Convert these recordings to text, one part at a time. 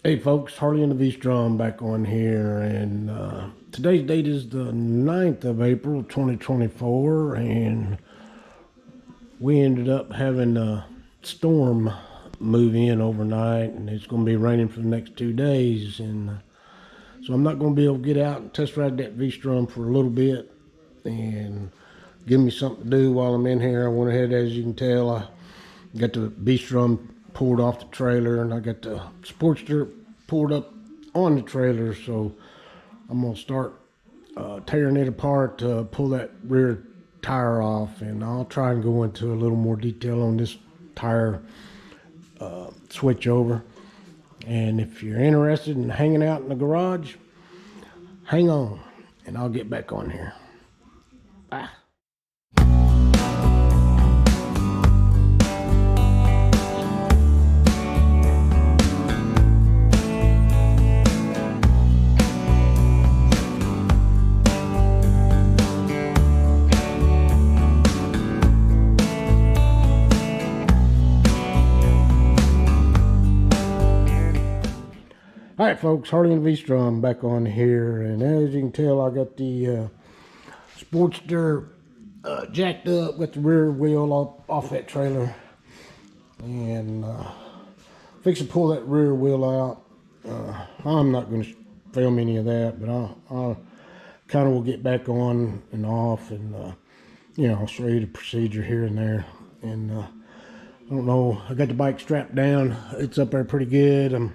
Hey folks, Harley and the V-Strom back on here, and today's date is the 9th of April 2024, and we ended up having a storm move in overnight, and it's going to be raining for the next 2 days, and so I'm not going to be able to get out and test ride that V-Strom for a little bit and give me something to do while I'm in here. I went ahead, as you can tell, I got the V-Strom pulled off the trailer, and I got the Sportster pulled up on the trailer, so I'm gonna start tearing it apart to pull that rear tire off, and I'll try and go into a little more detail on this tire switch over. And if you're interested in hanging out in the garage, hang on and I'll get back on here. Bye. All right, folks, Harley and V-Strom back on here, and as you can tell, I got the Sportster jacked up, got the rear wheel off that trailer, and fix to pull that rear wheel out. I'm not going to film any of that, but I kind of will get back on and off, and you know, I'll show you the procedure here and there. And I don't know, I got the bike strapped down. It's up there pretty good. I'm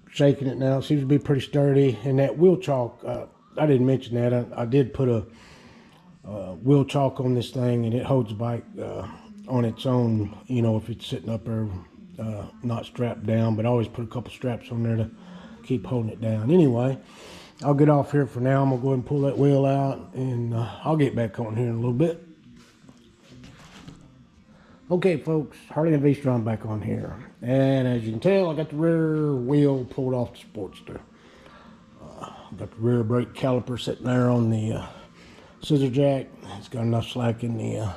shaking it now. It seems to be pretty sturdy. And that wheel chalk, I didn't mention that. I did put a wheel chalk on this thing, and it holds the bike on its own, you know, if it's sitting up there not strapped down. But I always put a couple straps on there to keep holding it down. Anyway, I'll get off here for now. I'm gonna go ahead and pull that wheel out, and I'll get back on here in a little bit. Okay, folks, Harley and V-Strom back on here. And as you can tell, I got the rear wheel pulled off the Sportster. Got the rear brake caliper sitting there on the scissor jack. It's got enough slack in the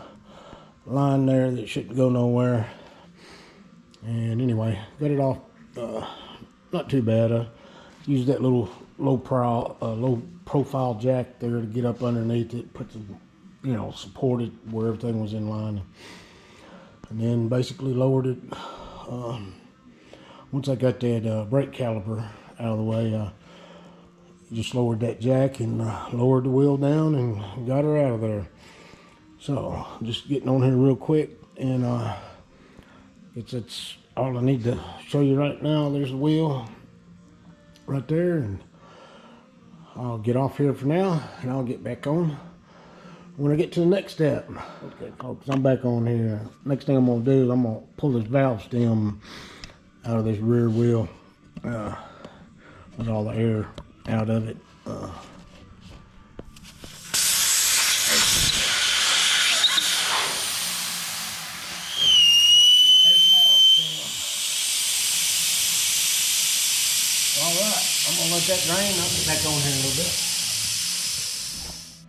line there that it shouldn't go nowhere. And anyway, got it off not too bad. I used that little low profile jack there to get up underneath it, put some, you know, support it where everything was in line. And then basically lowered it. Once I got that brake caliper out of the way, just lowered that jack and lowered the wheel down and got her out of there. So just getting on here real quick, and it's all I need to show you right now. There's the wheel right there, and I'll get off here for now, and I'll get back on when I get to the next step. Okay, folks, I'm back on here. Next thing I'm gonna do is I'm gonna pull this valve stem out of this rear wheel with all the air out of it. All right, I'm gonna let that drain. I'll get back on here in a little bit.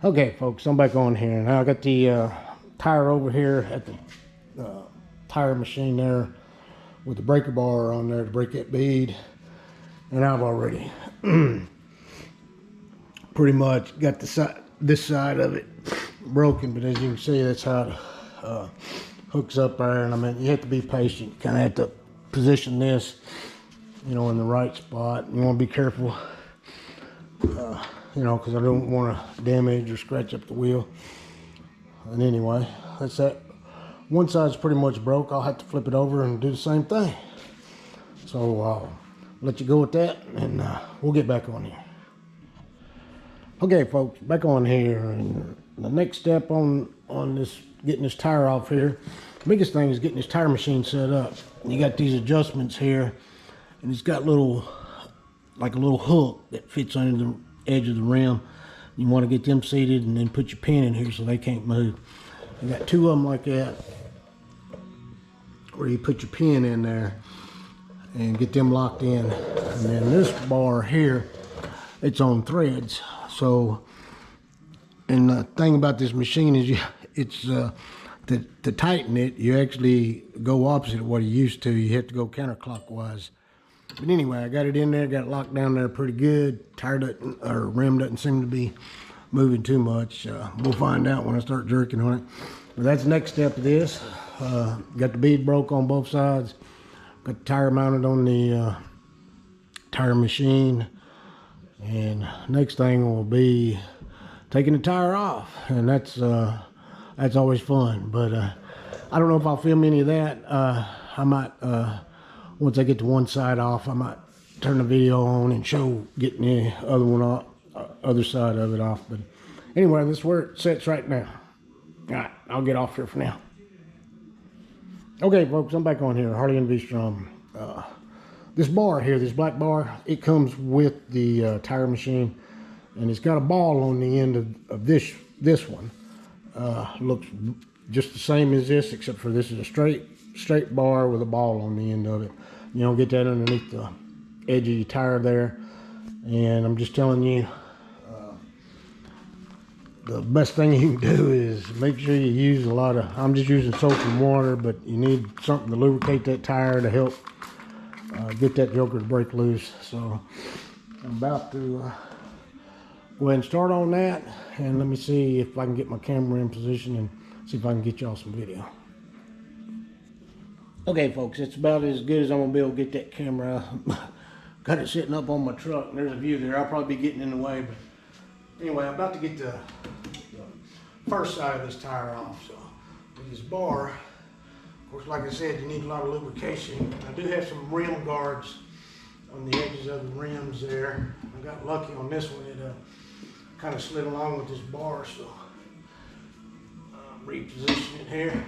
Okay, folks, I'm back on here. Now I got the tire over here at the tire machine there with the breaker bar on there to break that bead. And I've already pretty much got this side of it broken, but as you can see, that's how it hooks up there. And I mean, you have to be patient. Kind of have to position this, you know, in the right spot. You want to be careful, you know, because I don't want to damage or scratch up the wheel. And anyway, that's that. One side's pretty much broke. I'll have to flip it over and do the same thing. So I'll let you go with that, and we'll get back on here. Okay, folks, back on here. And the next step on this, getting this tire off here, the biggest thing is getting this tire machine set up. You got these adjustments here, and it's got like a little hook that fits under the edge of the rim. You want to get them seated and then put your pin in here so they can't move. You got two of them like that, where you put your pin in there and get them locked in. And then this bar here, it's on threads. So, and the thing about this machine is to tighten it, you actually go opposite of what you used to. You have to go counterclockwise. But anyway, I got it in there, got it locked down there pretty good. Tire doesn't, or rim doesn't seem to be moving too much. We'll find out when I start jerking on it. But that's the next step of this. Got the bead broke on both sides. Got the tire mounted on the tire machine. And next thing will be taking the tire off. And that's always fun. But I don't know if I'll film any of that. I might, once I get the one side off, I might turn the video on and show getting the other one off, other side of it off. But anyway, this is where it sits right now. All right, I'll get off here for now. Okay, folks, I'm back on here, Harley and V-Strom. This bar here, this black bar, it comes with the tire machine, and it's got a ball on the end of this one. Looks just the same as this, except for this is a straight bar with a ball on the end of it. You don't get that underneath the edge of your tire there. And I'm just telling you, the best thing you can do is make sure you use a lot of, I'm just using soap and water, but you need something to lubricate that tire to help get that joker to break loose. So I'm about to go ahead and start on that, and let me see if I can get my camera in position and see if I can get y'all some video. Okay, folks, it's about as good as I'm gonna be able to get that camera. Got it sitting up on my truck, and there's a view there. I'll probably be getting in the way, but anyway, I'm about to get the first side of this tire off. So with this bar, of course, like I said, you need a lot of lubrication. I do have some rim guards on the edges of the rims there. I got lucky on this one. It kind of slid along with this bar, so reposition it here.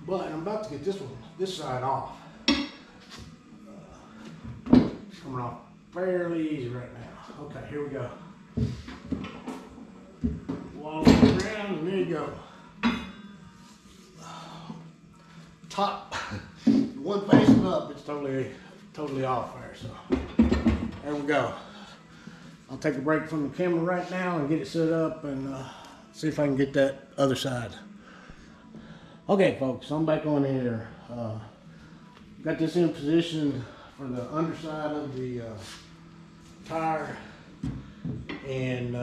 But I'm about to get this side off. It's coming off fairly easy right now. Okay, here we go. Wall around, and there you go. Top, one facing up, it's totally off there. So there we go. I'll take a break from the camera right now and get it set up and see if I can get that other side. Okay, folks, I'm back on here. Got this in position for the underside of the tire, and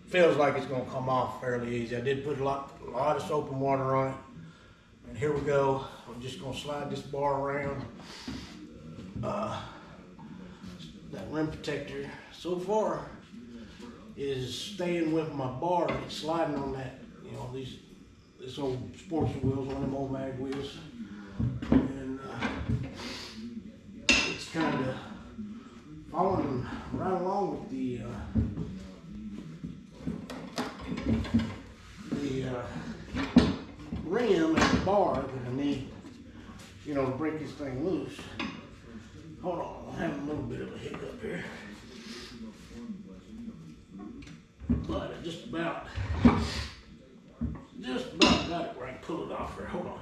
feels like it's going to come off fairly easy. I did put a lot of soap and water on it, and here we go. I'm just going to slide this bar around. That rim protector so far is staying with my bar. It's sliding on that, you know, this old Sportster wheels, one of them old mag wheels, and it's kind of following right along with the rim and the bar that I need, you know, to break this thing loose. Hold on, I'm having a little bit of a hiccup here, but I just about got it where I can pull it off there. Hold on.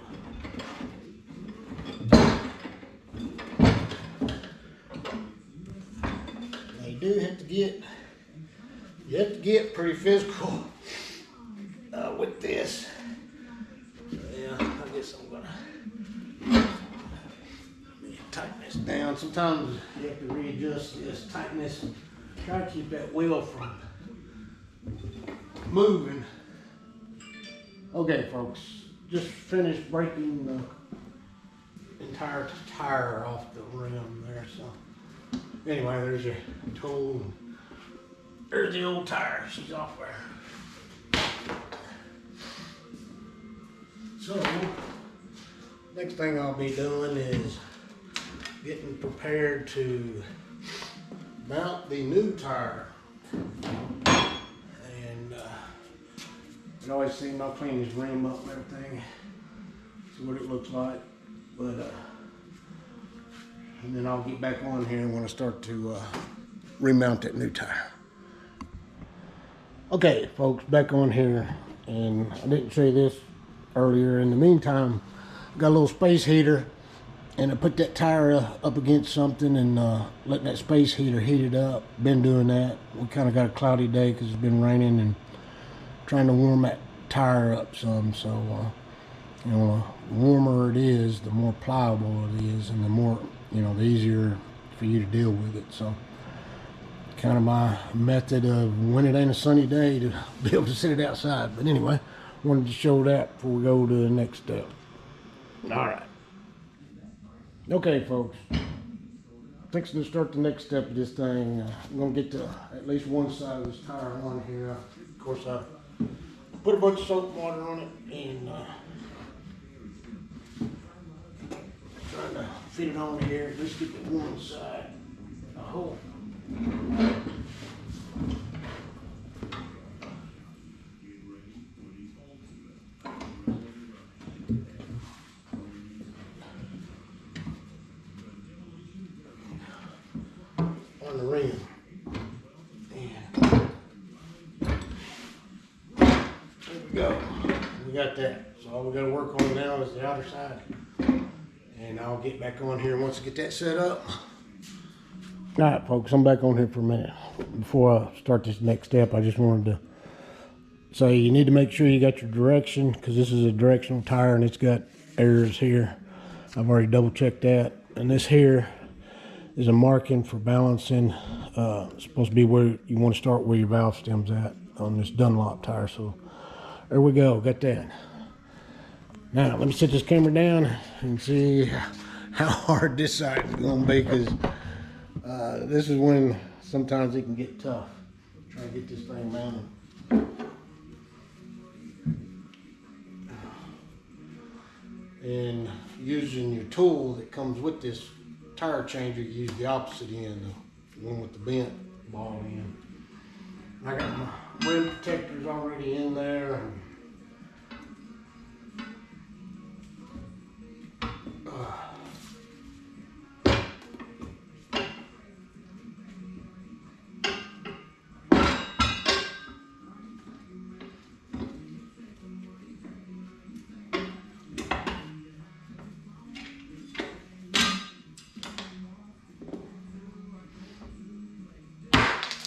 Now you have to get pretty physical with this. Yeah, I guess I'm gonna let me tighten this down. Sometimes you have to readjust this, tighten this, try to keep that wheel from moving. Okay, folks, just finished breaking the entire tire off the rim there. So anyway, there's your tool. There's the old tire. She's off there. So next thing I'll be doing is getting prepared to mount the new tire. And it always seems I'll clean his rim up and everything, see what it looks like. But and then I'll get back on here when I start to remount that new tire. Okay, folks, back on here, and I didn't show you this earlier. In the meantime, got a little space heater, and I put that tire up against something and let that space heater heat it up. Been doing that. We kind of got a cloudy day because it's been raining, and trying to warm that tire up some. So you know, the warmer it is, the more pliable it is, and the more, you know, the easier for you to deal with it. So kind of my method of when it ain't a sunny day to be able to sit it outside. But anyway, wanted to show that before we go to the next step. All right. Okay, folks. Fixing to start the next step of this thing. I'm going to get to at least one side of this tire on here. Of course, I put a bunch of soap water on it and trying to fit it on here. Let's get to one side. I hope. On the rim. And there we go. We got that. So all we got to work on now is the outer side. And I'll get back on here once I get that set up. All right, folks, I'm back on here for a minute. Before I start this next step, I just wanted to say you need to make sure you got your direction, because this is a directional tire and it's got errors here. I've already double checked that. And this here is a marking for balancing. It's supposed to be where you want to start, where your valve stem's at on this Dunlop tire. So there we go, got that. Now let me set this camera down and see how hard this side is going to be, because this is when sometimes it can get tough. Try to get this thing mounted. And using your tool that comes with this tire changer, you use the opposite end, the one with the bent ball end. I got my rim protectors already in there.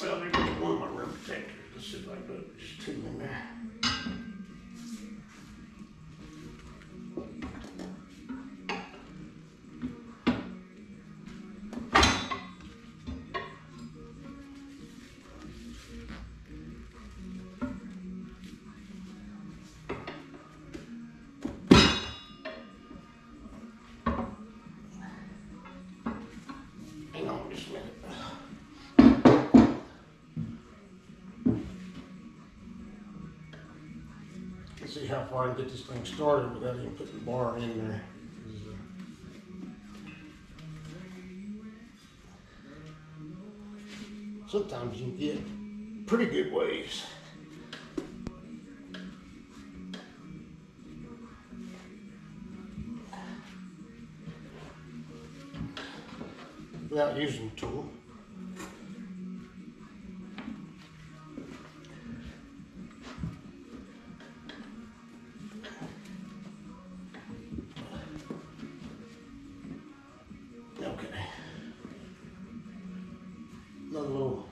Well, there goes one of my rim protectors. Let's see if I can put just two in there. Hang on just a minute. Let's see how far I can get this thing started without even putting the bar in there. Sometimes you can get pretty good waves. Without using the tool. Okay. Another little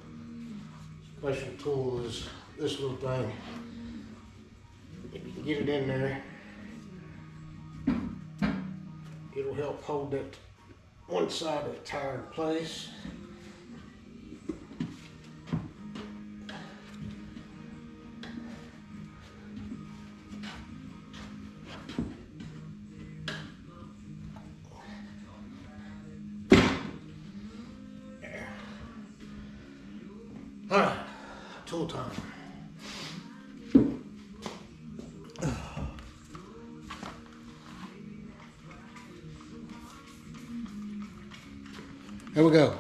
special tool is this little thing. If you can get it in there, it'll help hold that one side of the tire in place. There. All right, tool time. Here we go.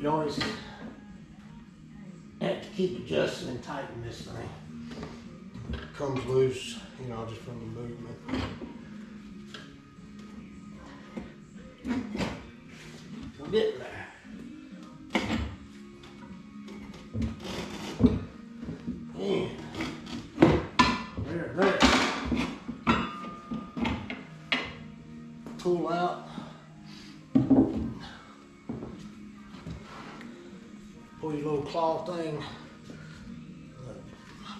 You always have to keep adjusting and tightening this thing. comes loose, you know, just from the movement. We're getting there. And there. Pull out. Pull your little claw thing.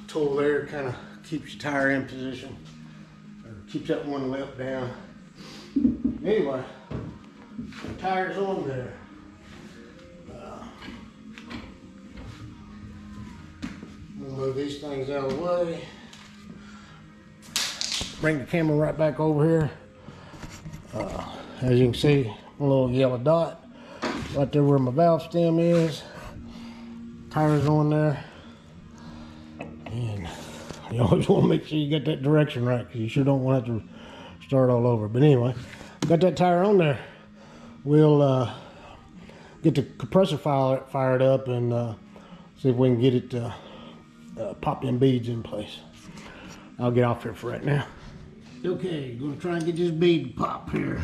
Tool there kind of keeps your tire in position, or keeps that one lip down. Anyway, the tire's on there. We'll move these things out of the way. Bring the camera right back over here. As you can see, a little yellow dot right there where my valve stem is. Tire's on there. And you always want to make sure you get that direction right, because you sure don't want to have to start all over. But anyway, got that tire on there. We'll get the compressor fired up and see if we can get it to pop them beads in place. I'll get off here for right now. Okay, gonna try and get this bead to pop here.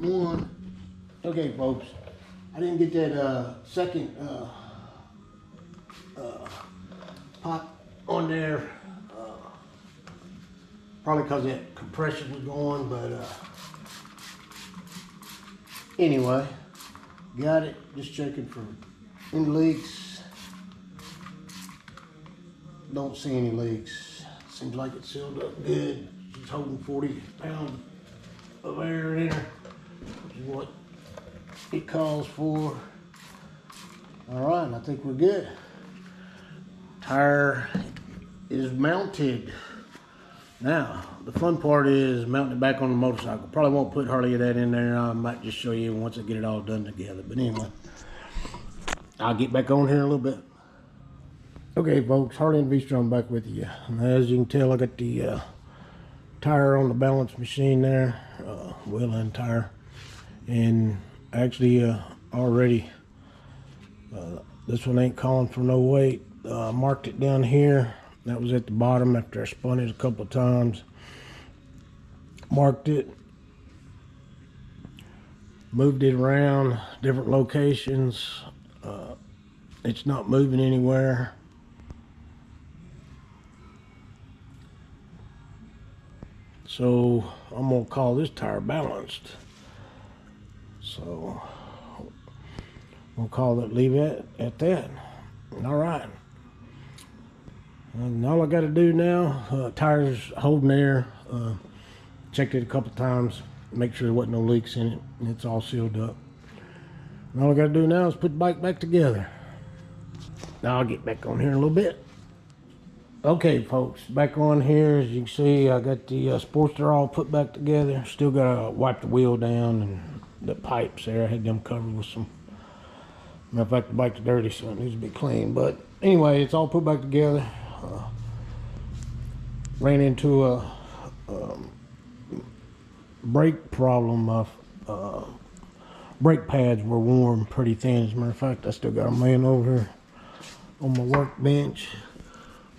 One. Okay, folks, I didn't get that second pop on there, probably because that compression was going, but anyway, got it. Just checking for any leaks. Don't see any leaks. Seems like it's sealed up good. It's holding 40 pounds of air in there. What it calls for. All right, I think we're good. Tire is mounted. Now, the fun part is mounting it back on the motorcycle. Probably won't put hardly that in there. I might just show you once I get it all done together. But anyway, I'll get back on here in a little bit. Okay, folks, Harley and V-Strom back with you. And as you can tell, I got the tire on the balance machine there, wheel and tire. And actually already this one ain't calling for no weight. Marked it down here. That was at the bottom after I spun it a couple of times. Marked it, moved it around different locations. It's not moving anywhere. So I'm gonna call this tire balanced. So we'll call it, leave it at that. All right. And all I got to do now, tires holding air. Checked it a couple times, make sure there wasn't no leaks in it, and it's all sealed up. And all I got to do now is put the bike back together. Now I'll get back on here in a little bit. Okay, folks, back on here. As you can see, I got the Sportster all put back together. Still got to wipe the wheel down and the pipes there. I had them covered with some. Matter of fact, the bike's dirty, so it needs to be clean. But anyway, it's all put back together. Ran into a brake problem. Brake pads were worn pretty thin. As a matter of fact, I still got them laying over here on my workbench.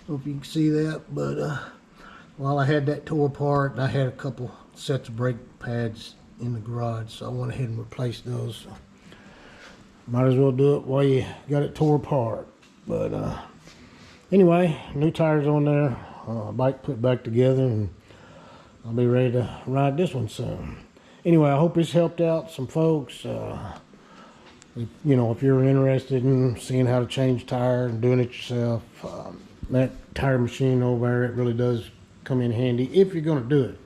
Hope you can see that. But while I had that tore apart, I had a couple sets of brake pads in the garage, so I went ahead and replaced those. So might as well do it while you got it tore apart. But anyway, new tires on there, bike put back together, and I'll be ready to ride this one soon. Anyway, I hope this helped out some folks. You know, if you're interested in seeing how to change tire and doing it yourself, that tire machine over there, it really does come in handy if you're going to do it.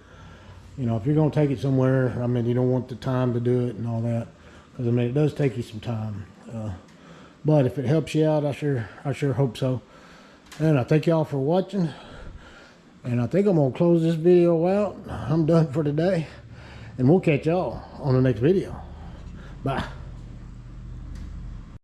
You know, if you're going to take it somewhere, I mean, you don't want the time to do it and all that, because I mean, it does take you some time. But if it helps you out, I sure hope so. And I thank y'all for watching. And I think I'm gonna close this video out. I'm done for today, and we'll catch y'all on the next video. Bye.